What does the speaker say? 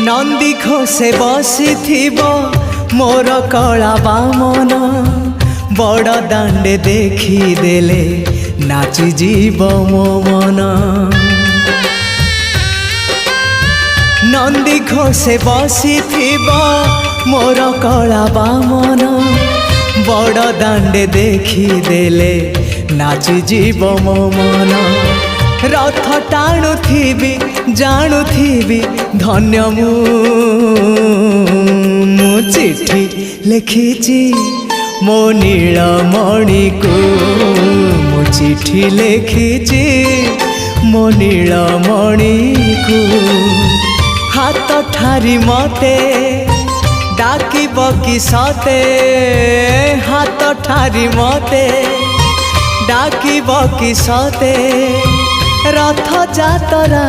नंदी घोषे बसी मोर कला बामन बड़ दांडे देखी देले नाची जीव मो मन। नंदी घोषे बसी मोर कला बामन बड़ दांडे देखी देले नाची जीव मो मन। रथ टाणुथिबी जाणुथिबी धन्य मु चिठी लिखिची मो नीलमणि को मु चिठी लिखिची मो नीलमणि को। हाथ ठारी मते डाकिब कि सते हाथ ठारी मते डाकिब कि सते रथ जातरा।